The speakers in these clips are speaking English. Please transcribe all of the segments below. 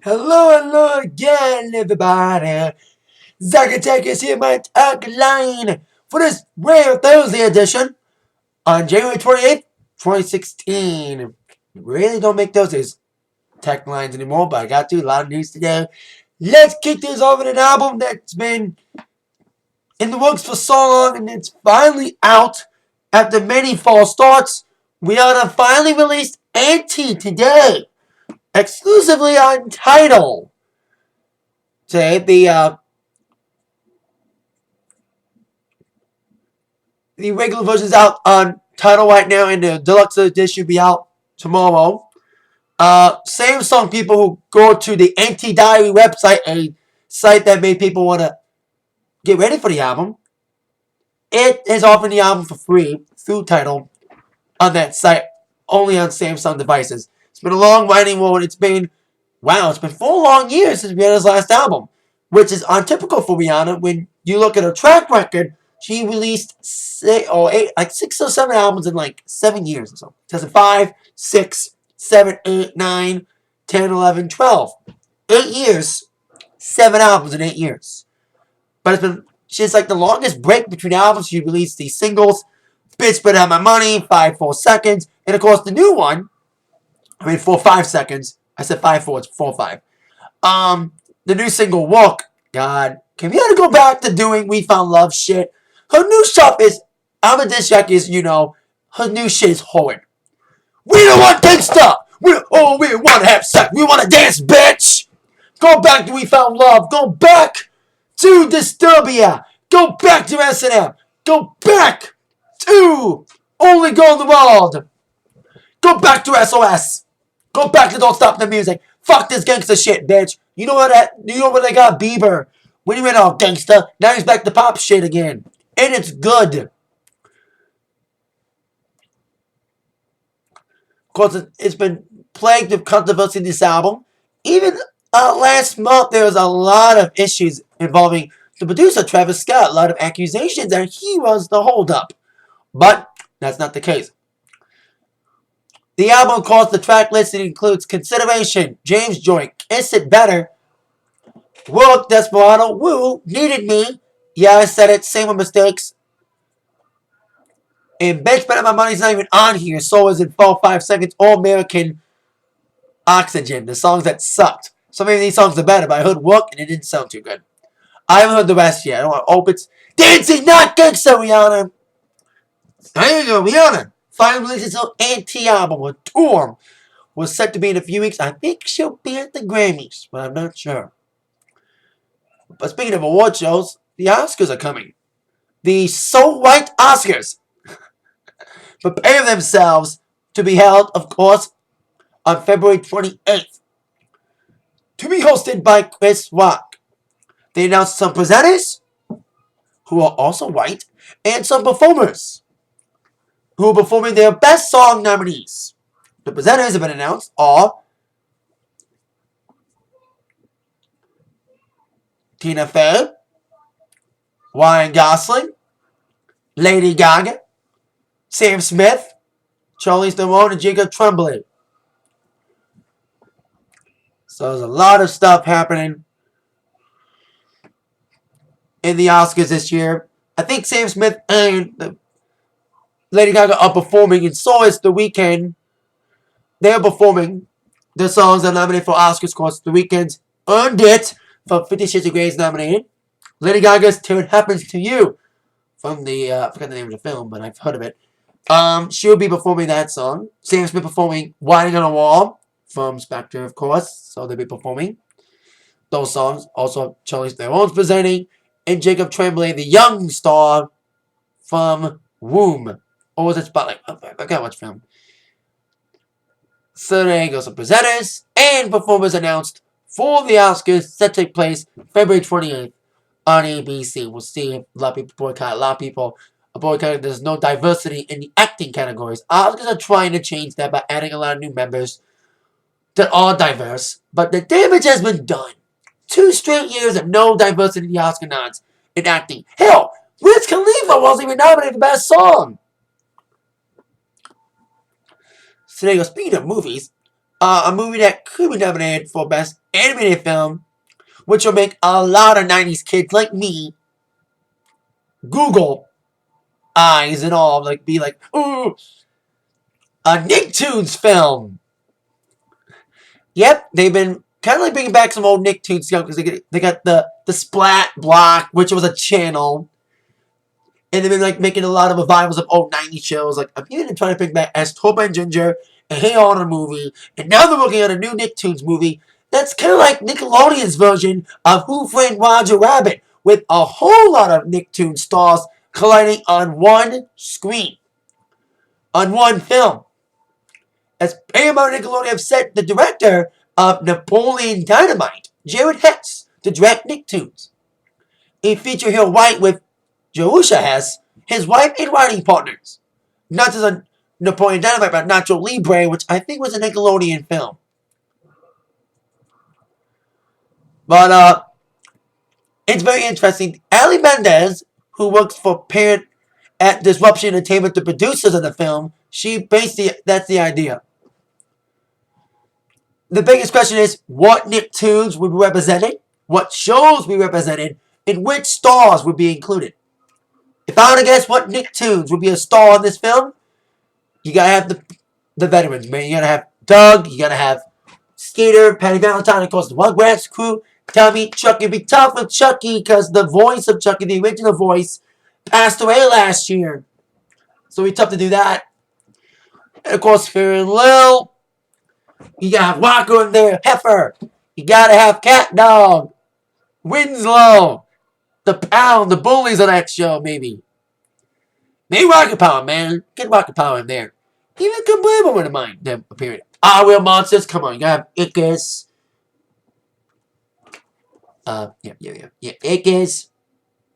Hello again, everybody. Zacatech is here, my Atakline, for this rare Thursday edition on January 28th, 2016. Really don't make those tech lines anymore, but I got to. A lot of news today. Let's kick this over to an album that's been in the works for so long, and it's finally out after many false starts. Rihanna finally released Anti today, exclusively on Tidal. Today, the regular version's out on Tidal right now, and the deluxe edition will be out tomorrow. Same song people who go to the Anti-Diary website, a site that made people want to get ready for the album. It is offering the album for free through Tidal on that site, only on Samsung devices. It's been a long winding road. It's been 4 long years since Rihanna's last album, which is untypical for Rihanna. When you look at her track record, she released 6 or 7 albums in 7 years or so. 2005, 6, 7, 8, 9, 10, 11, 12. 8 years, 7 albums in 8 years. But she's the longest break between albums. She released these singles, Bitch Better Have My Money, 5-4 Seconds, and of course the new one, 4-5 seconds. I said 5-4, it's 4-5. The new single, Walk. God, can we have to go back to doing We Found Love shit? Her new stuff is, I'm a diss track is, her new shit is horrid. We don't want gangsta! We want to have sex! We want to dance, bitch! Go back to We Found Love! Go back to Disturbia! Go back to S&M! Go back to Only Girl in the World! Go back to SOS! Go back to Don't Stop the Music! Fuck this gangsta shit, bitch! You know where they got Bieber? When he went all gangsta, now he's back to pop shit again. And it's good. Of course, it's been plagued with controversy in this album. Even last month, there was a lot of issues involving the producer, Travis Scott. A lot of accusations that he was the holdup. But that's not the case. The album, of course, the track listing includes Consideration, James Joint, Kiss It Better, World, Desperado, Woo, Needed Me, Yeah, I said it, Same with Mistakes, and Bitch Better My Money's not even on here, so is it 4-5 Seconds, or American Oxygen, the songs that sucked. Some of these songs are better, but I heard Work and it didn't sound too good. I haven't heard the rest yet. I hope it's Dancing Not Gangsta, Rihanna. There you go, Rihanna. Finally releases her anti-album. Her tour was set to be in a few weeks. I think she'll be at the Grammys, but I'm not sure. But speaking of award shows, the Oscars are coming. The So White Oscars prepare themselves to be held, of course, on February 28th. To be hosted by Chris Rock. They announced some presenters, who are also white, and some performers, who are performing their Best Song nominees. The presenters have been announced are Tina Fey, Ryan Gosling, Lady Gaga, Sam Smith, Charlize Theron, and Jacob Tremblay. So there's a lot of stuff happening in the Oscars this year. I think Sam Smith and Lady Gaga are performing, and so is The Weeknd. They're performing the songs that are nominated for Oscars. Of course, The Weeknd earned it for 50 Shades of Grey's nominated. Lady Gaga's Till It Happens to You from the, I forgot the name of the film, but I've heard of it. She'll be performing that song. Sam Smith performing Writing on a Wall from Spectre, of course. So they'll be performing those songs. Also, Charlize Theron's presenting. And Jacob Tremblay, the young star from Womb. Or was it Spotlight? I forgot which film. So there you go. Some presenters and performers announced for the Oscars set to take place February 28th on ABC. We'll see if a lot of people boycott. A lot of people are boycotting. There's no diversity in the acting categories. Oscars are trying to change that by adding a lot of new members that are diverse. But the damage has been done. 2 straight years of no diversity in the Oscar nods in acting. Hell, Wiz Khalifa wasn't even nominated for Best Song. So there you go. Speaking of movies, a movie that could be nominated for Best animated film, which will make a lot of 90s kids like me Google eyes and all, like be like, ooh, a Nicktoons film. Yep, they've been kind of like bringing back some old Nicktoons because they got the Splat Block, which was a channel, and they've been like making a lot of revivals of old 90s shows. Like I'm even trying to bring back as Torba and Ginger, a Hey Arnold movie, and now they're looking at a new Nicktoons movie that's kind of like Nickelodeon's version of Who Framed Roger Rabbit, with a whole lot of Nicktoons stars colliding on one screen, on one film. As Paramount and Nickelodeon have sent the director of Napoleon Dynamite, Jared Hess, to direct Nicktoons. A feature he'll write with Jerusha Hess, his wife and writing partners. Not just a Napoleon Dynamite, but Nacho Libre, which I think was a Nickelodeon film. But it's very interesting. Ali Mendez, who works for Parent at Disruption Entertainment, the producers of the film, she basically, that's the idea. The biggest question is, what Nicktoons would be represented, what shows would be represented, and which stars would be included. If I were to guess what Nicktoons would be a star in this film, you gotta have the veterans, man. You gotta have Doug, you gotta have Skeeter, Patty Valentine, of course, the Rugrats crew, Tommy, Chucky. Be tough with Chucky because the voice of Chucky, the original voice, passed away last year. So it'd be tough to do that. And of course, Fear and Lil. You gotta have Walker in there, Heifer. You gotta have Cat Dog, Winslow, the Pound, the bullies on that show, maybe. Maybe Rocket Power, man. Get Rocket Power in there. Even Kablooey wouldn't mind them appearing. Real Monsters, come on. You gotta have Ickis. Ickis,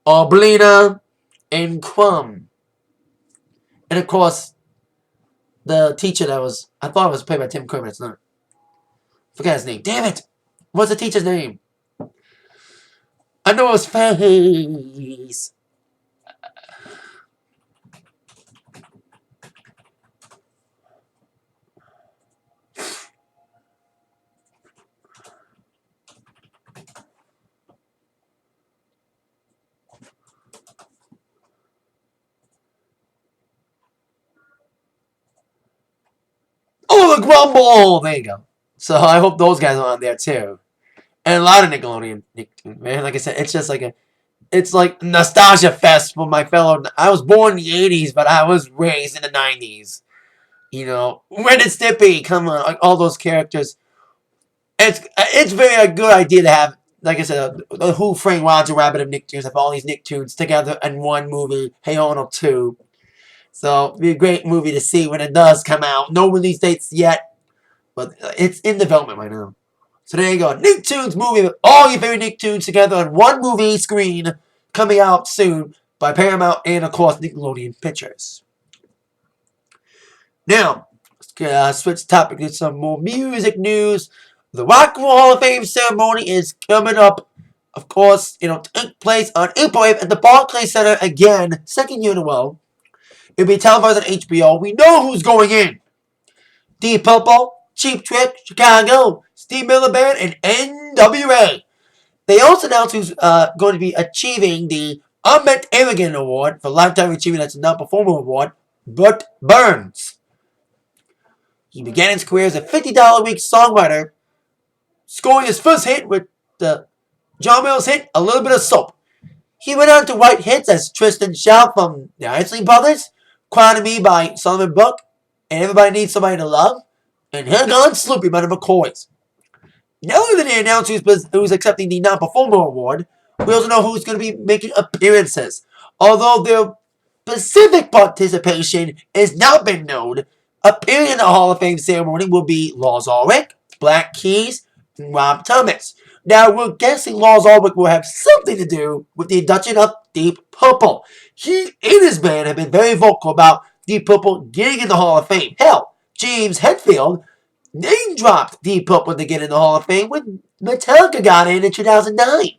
Oblina, and Crumb. And of course, the teacher that was, I thought it was played by Tim Curry, but it's not. Forgot his name. Damn it! What's the teacher's name? I know his face. Oh, the Grumble! There you go. So I hope those guys are on there too. And a lot of Nickelodeon, man. Like I said, it's just like it's like nostalgia fest for my fellow. I was born in the 80s, but I was raised in the 90s. You know, Ren and Stimpy, come on, like all those characters. It's very a good idea to have, like I said, the Who Framed Roger Rabbit of Nicktoons, have all these Nicktoons together in one movie. Hey Arnold 2. So it'd be a great movie to see when it does come out. No release dates yet, but it's in development right now. So there you go. Nicktoons movie with all your favorite Nicktoons together on one movie screen, coming out soon by Paramount and, of course, Nickelodeon Pictures. Now, let's switch topic to some more music news. The Rock and Roll Hall of Fame ceremony is coming up, of course, to take place on April 8th at the Barclays Center again, second year in a row. It'll be televised on HBO. We know who's going in. Deep Purple, Cheap Trick, Chicago, Steve Miller Band, and NWA. They also announced who's going to be achieving the Ahmet Erdogan Award for Lifetime Achievement as a Non-Performer Award, Burt Burns. He began his career as a $50 a week songwriter, scoring his first hit with the John Mills hit, A Little Bit of Soap. He went on to write hits as Tristan Shaw from the Isley Brothers, Cry to Me by Solomon Burke, and Everybody Needs Somebody to Love, and Hang On Sloopy by the McCoys. Now that they announced who's accepting the Non-Performer Award, we also know who's going to be making appearances. Although their specific participation has not been known, appearing in the Hall of Fame ceremony will be Lars Ulrich, Black Keys, and Rob Thomas. Now, we're guessing Lars Ulrich will have something to do with the induction of Deep Purple. He and his band have been very vocal about Deep Purple getting in the Hall of Fame. Hell, James Hetfield name-dropped Deep Purple to get in the Hall of Fame when Metallica got in 2009.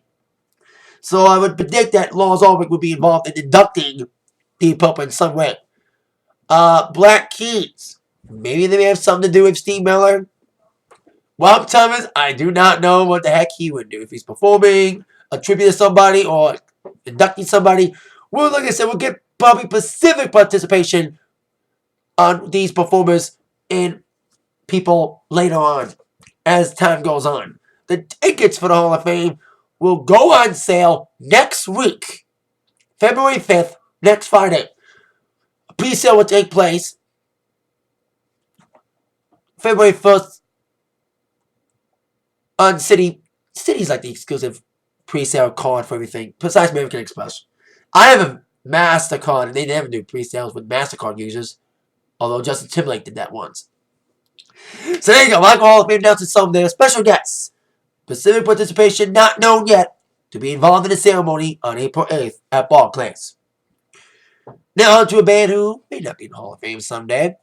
So I would predict that Lars Ulrich would be involved in inducting Deep Purple in some way. Black Keys. Maybe they may have something to do with Steve Miller. Rob Thomas, I do not know what the heck he would do. If he's performing, a tribute to somebody, or inducting somebody. Well, like I said, we'll get probably Pacific participation on these performers and people later on as time goes on. The tickets for the Hall of Fame will go on sale next week, February 5th, next Friday. A pre-sale will take place February 1st on City's like the exclusive pre-sale card for everything, besides American Express. I have a MasterCard, and they never do pre-sales with MasterCard users, although Justin Timberlake did that once. So there you go. Michael Hall of Fame announcing some of their special guests. Pacific participation not known yet to be involved in the ceremony on April 8th at Barclays. Now on to a band who may not be in the Hall of Fame someday.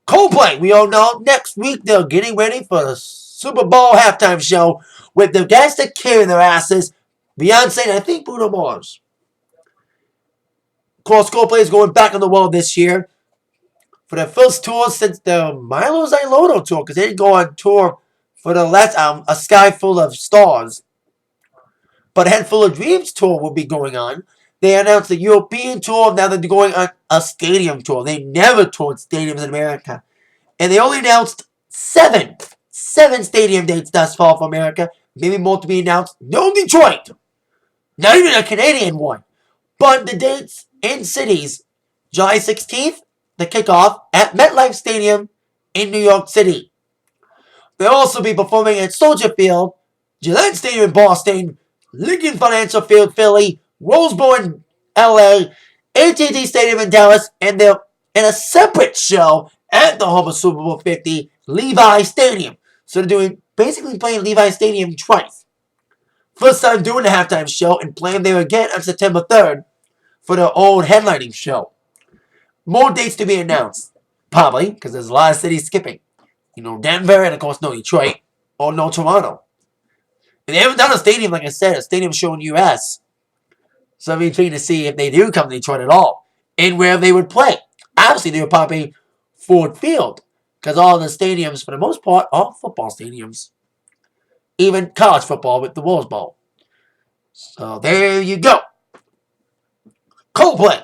Coldplay. We all know next week they're getting ready for the Superbowl halftime show with the guys that carry their asses, Beyonce and I think Bruno Mars. Of course, Coldplay is going back on the world this year for their first tour since the Milo Zailoto tour, because they didn't go on tour for the last album, A Sky Full of Stars. But A Head Full of Dreams tour will be going on. They announced the European tour, now they're going on a stadium tour. They never toured stadiums in America. And they only announced seven stadium dates thus far for America. Maybe more to be announced. No Detroit. Not even a Canadian one. But the dates in cities, July 16th, the kickoff at MetLife Stadium in New York City. They'll also be performing at Soldier Field, Gillette Stadium in Boston, Lincoln Financial Field, Philly, Rose Bowl in LA, AT&T Stadium in Dallas, and they're in a separate show at the home of Super Bowl 50, Levi Stadium. So they're doing basically playing Levi Stadium twice. First time doing the halftime show and playing there again on September 3rd for their own headlining show. More dates to be announced, probably, because there's a lot of cities skipping. You know, Denver and of course no Detroit or no Toronto. And they haven't done a stadium, like I said, a stadium show in the U.S. So I'm intrigued to see if they do come to Detroit at all and where they would play. Obviously, they would probably Ford Field because all the stadiums, for the most part, are football stadiums. Even college football with the Rose Bowl. So there you go. Coldplay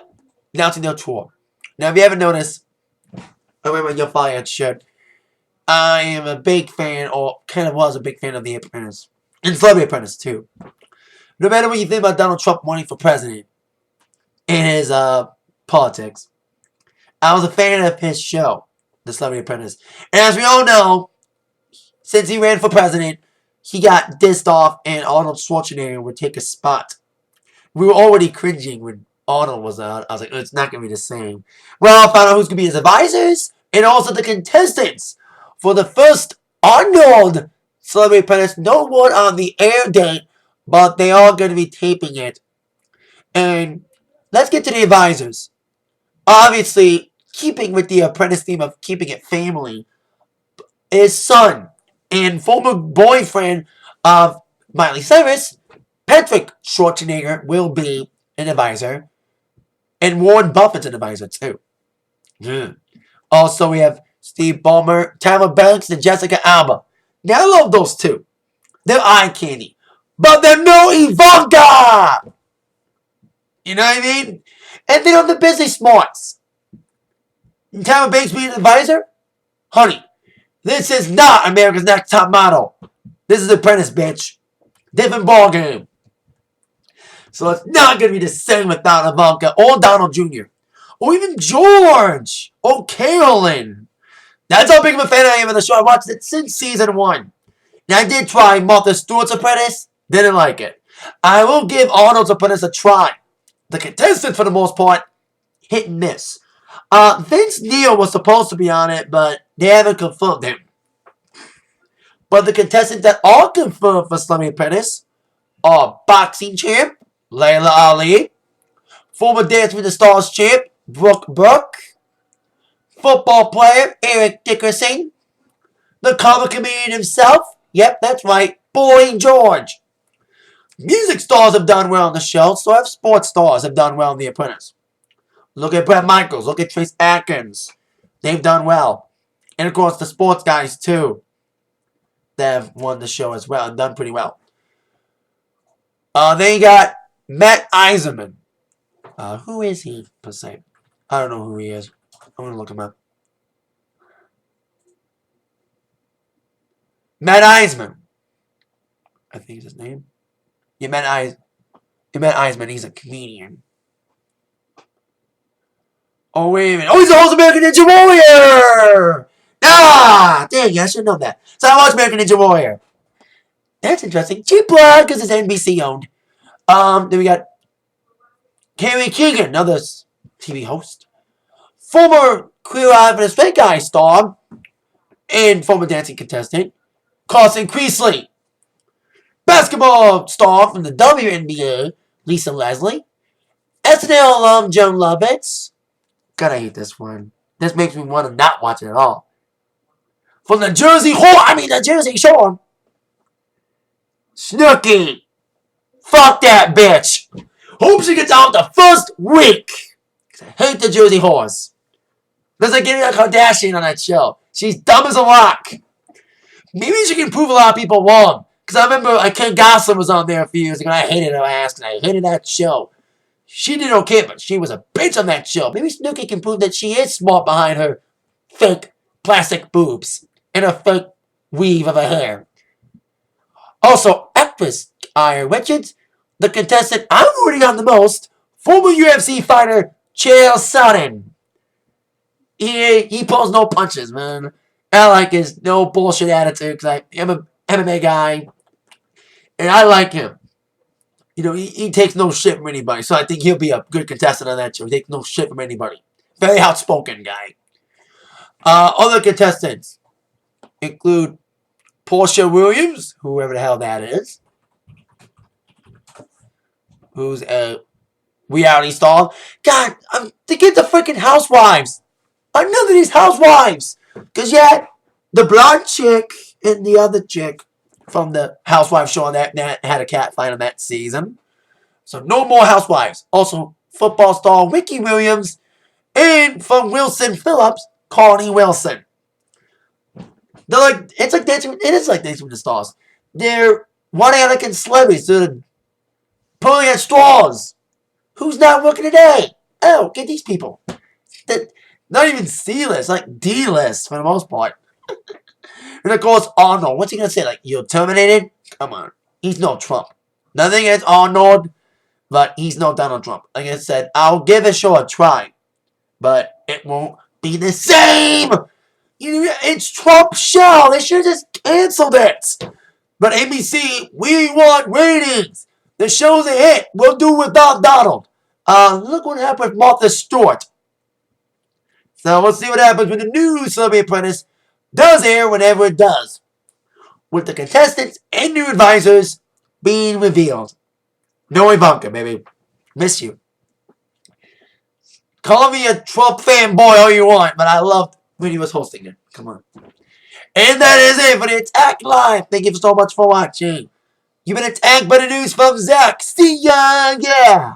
announcing their tour. Now, if you haven't noticed, I wear my Your Fire shirt. I am a big fan, or kind of was a big fan of The Apprentice. And Celebrity Apprentice, too. No matter what you think about Donald Trump running for president and his politics, I was a fan of his show, The Celebrity Apprentice. And as we all know, since he ran for president, he got dissed off and Arnold Schwartzenger would take a spot. We were already cringing when Arnold was out. I was like, it's not going to be the same. Well, I found out who's going to be his advisors and also the contestants for the first Arnold Celebrity Apprentice. No word on the air date, but they are going to be taping it. And let's get to the advisors. Obviously, keeping with the Apprentice theme of keeping it family, his son and former boyfriend of Miley Cyrus, Patrick Schwarzenegger, will be an advisor. And Warren Buffett's an advisor, too. Also, we have Steve Ballmer, Tyler Banks, and Jessica Alba. Now, I love those two. They're eye candy. But they're no Ivanka! You know what I mean? And they don't have the business smarts. Tyler Banks being an advisor? Honey, this is not America's Next Top Model. This is Apprentice, bitch. Different ballgame. So it's not going to be the same without Ivanka or Donald Jr. Or even George or Carolyn. That's how big of a fan I am of the show. I watched it since season 1. Now, I did try Martha Stewart's Apprentice. Didn't like it. I will give Arnold's Apprentice a try. The contestants, for the most part, hit and miss. Vince Neil was supposed to be on it, but they haven't confirmed him. But the contestants that are confirmed for Celebrity Apprentice are boxing champ Layla Ali, former Dance with the Stars champ Brooke Burke, football player Eric Dickerson, the comic comedian himself, yep, that's right, Boy George. Music stars have done well on the show, so have sports stars have done well in The Apprentice. Look at Bret Michaels, look at Trace Atkins. They've done well. And of course, the sports guys too. that have won the show as well and done pretty well. Then you got Matt Eisenman. Who is he, per se? I don't know who he is. I'm going to look him up. Matt Eisman. I think is his name. Yeah, Matt Eisman. He's a comedian. Oh, wait a minute. Oh, he's the host of American Ninja Warrior! Ah! Dang, I should know that. So I watch American Ninja Warrior. That's interesting. Cheap blood, because it's NBC owned. Then we got Carrie Keegan, another TV host. Former Queer Eye for the Straight Guy star. And former dancing contestant. Carson Creasley. Basketball star from the WNBA. Lisa Leslie. SNL alum Joan Lovitz. God, I hate this one. This makes me want to not watch it at all. From the Jersey Shore. Snooki. Fuck that bitch. Hope she gets out the first week. I hate the Jersey Horse. There's like getting a Kardashian on that show. She's dumb as a rock. Maybe she can prove a lot of people wrong. Because I remember Ken Gosselin was on there a few years ago and I hated her ass and I hated that show. She did okay, but she was a bitch on that show. Maybe Snooki can prove that she is smart behind her fake plastic boobs and her fake weave of her hair. Also, actress Aya Richards, the contestant I'm rooting on the most, former UFC fighter Chael Sonnen. He pulls no punches, man. I like his no bullshit attitude because I'm an MMA guy, and I like him. You know, he takes no shit from anybody, so I think he'll be a good contestant on that show. He takes no shit from anybody. Very outspoken guy. Other contestants include Portia Williams, whoever the hell that is, who's a reality star. God, to get the freaking housewives. Another of these housewives. Because yet, the blonde chick and the other chick from the housewife show that had a cat fight on that season. So no more housewives. Also, football star Ricky Williams and from Wilson Phillips, Connie Wilson. They're like, it is like Dancing with the Stars. They're one-anakin celebrities. They're pulling at straws. Who's not working today? Oh, get these people. They're not even C-list, like D-list for the most part. And of course, Arnold. What's he going to say? Like, you're terminated? Come on. He's no Trump. Nothing against Arnold, but he's no Donald Trump. Like I said, I'll give this show a try. But it won't be the same. It's Trump's show. They should have just canceled it. But ABC, we want ratings. The show's a hit. We'll do without Donald. Look what happened with Martha Stewart. So we'll see what happens when the new Celebrity Apprentice does air whenever it does. With the contestants and new advisors being revealed. No Ivanka, baby. Miss you. Call me a Trump fanboy all you want, but I loved when he was hosting it. Come on. And that is it for the Atakline. Thank you so much for watching. You've been attacked by the news from Zach. See ya, yeah.